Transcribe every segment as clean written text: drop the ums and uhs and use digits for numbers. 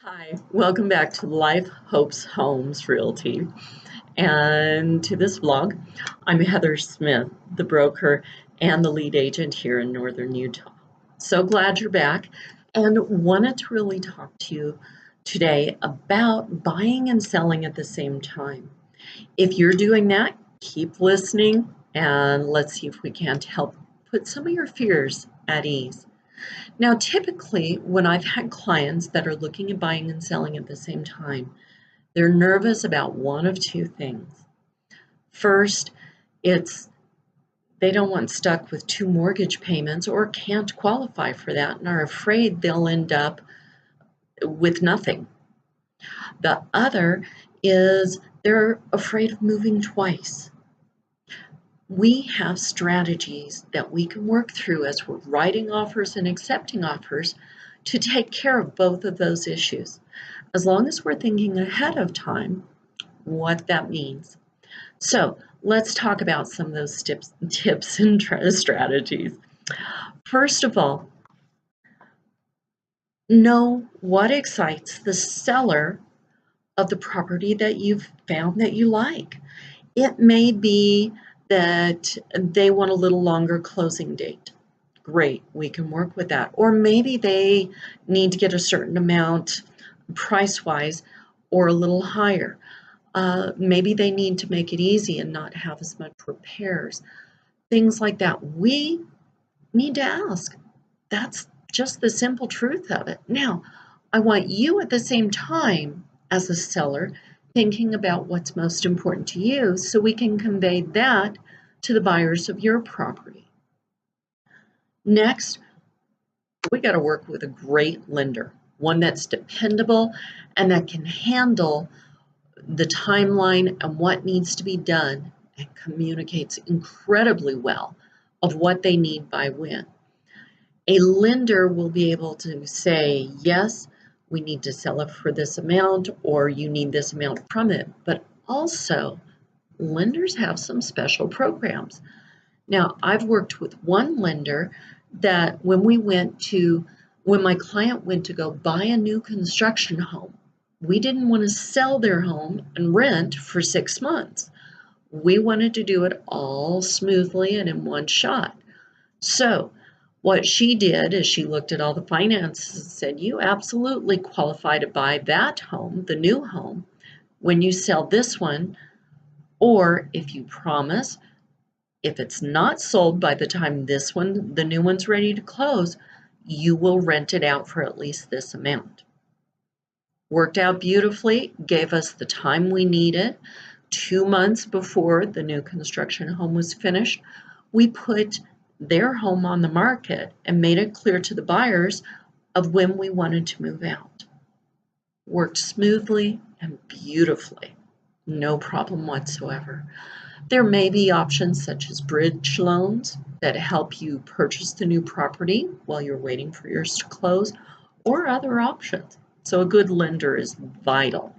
Hi, welcome back to Life Hopes Homes Realty. And to this vlog, I'm Heather Smith, the broker and the lead agent here in Northern Utah. So glad you're back and wanted to really talk to you today about buying and selling at the same time. If you're doing that, keep listening and let's see if we can't help put some of your fears at ease. Now, typically, when I've had clients that are looking at buying and selling at the same time, they're nervous about one of two things. First, it's they don't want stuck with two mortgage payments or can't qualify for that and are afraid they'll end up with nothing. The other is they're afraid of moving twice. We have strategies that we can work through as we're writing offers and accepting offers to take care of both of those issues, as long as we're thinking ahead of time what that means. So let's talk about some of those tips and strategies. First of all, know what excites the seller of the property that you've found that you like. It may be that they want a little longer closing date. Great, we can work with that. Or maybe they need to get a certain amount price-wise or a little higher. Maybe they need to make it easy and not have as much repairs. Things like that. We need to ask. That's just the simple truth of it. Now, I want you at the same time as a seller thinking about what's most important to you so we can convey that to the buyers of your property. Next, we got to work with a great lender, one that's dependable and that can handle the timeline and what needs to be done and communicates incredibly well of what they need by when. A lender will be able to say, yes, we need to sell it for this amount, or you need this amount from it. But also, lenders have some special programs. Now, I've worked with one lender that when my client went to go buy a new construction home, we didn't want to sell their home and rent for 6 months. We wanted to do it all smoothly and in one shot. So what she did is she looked at all the finances and said, you absolutely qualify to buy that home, the new home, when you sell this one, or if you promise, if it's not sold by the time this one, the new one's ready to close, you will rent it out for at least this amount. Worked out beautifully, gave us the time we needed. 2 months before the new construction home was finished, we put their home on the market and made it clear to the buyers of when we wanted to move out. Worked smoothly and beautifully. No problem whatsoever. There may be options such as bridge loans that help you purchase the new property while you're waiting for yours to close, or other options. So a good lender is vital.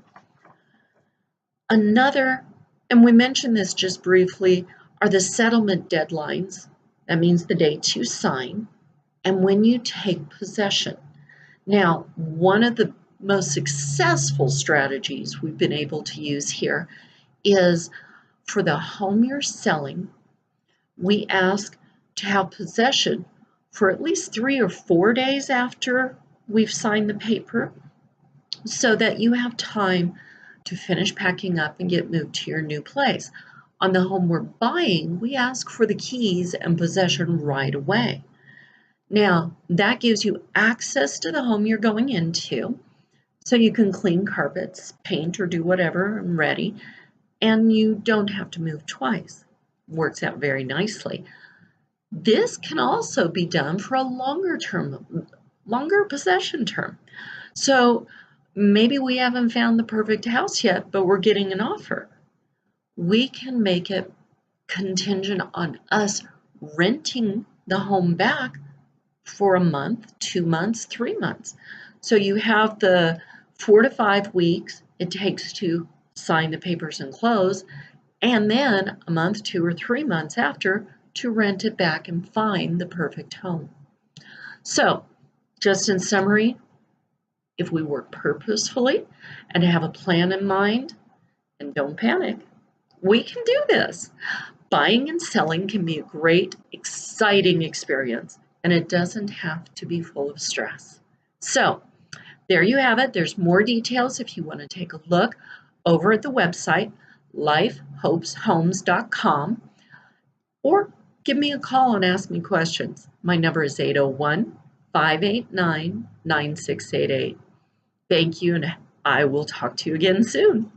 Another, and we mentioned this just briefly, are the settlement deadlines. That means the dates you sign and when you take possession. Now, one of the most successful strategies we've been able to use here is for the home you're selling, we ask to have possession for at least 3 or 4 days after we've signed the paper so that you have time to finish packing up and get moved to your new place. On the home we're buying, we ask for the keys and possession right away. Now, that gives you access to the home you're going into, so you can clean carpets, paint, or do whatever and ready, and you don't have to move twice. Works out very nicely. This can also be done for a longer possession term. So maybe we haven't found the perfect house yet, but we're getting an offer. We can make it contingent on us renting the home back for a month, 2 months, 3 months. So you have the 4 to 5 weeks it takes to sign the papers and close, and then a month, 2 or 3 months after to rent it back and find the perfect home. So just in summary, if we work purposefully and have a plan in mind, and don't panic, we can do this. Buying and selling can be a great, exciting experience, and it doesn't have to be full of stress. So, there you have it. There's more details if you want to take a look over at the website, LifeHopesHomes.com, or give me a call and ask me questions. My number is 801-589-9688. Thank you, and I will talk to you again soon.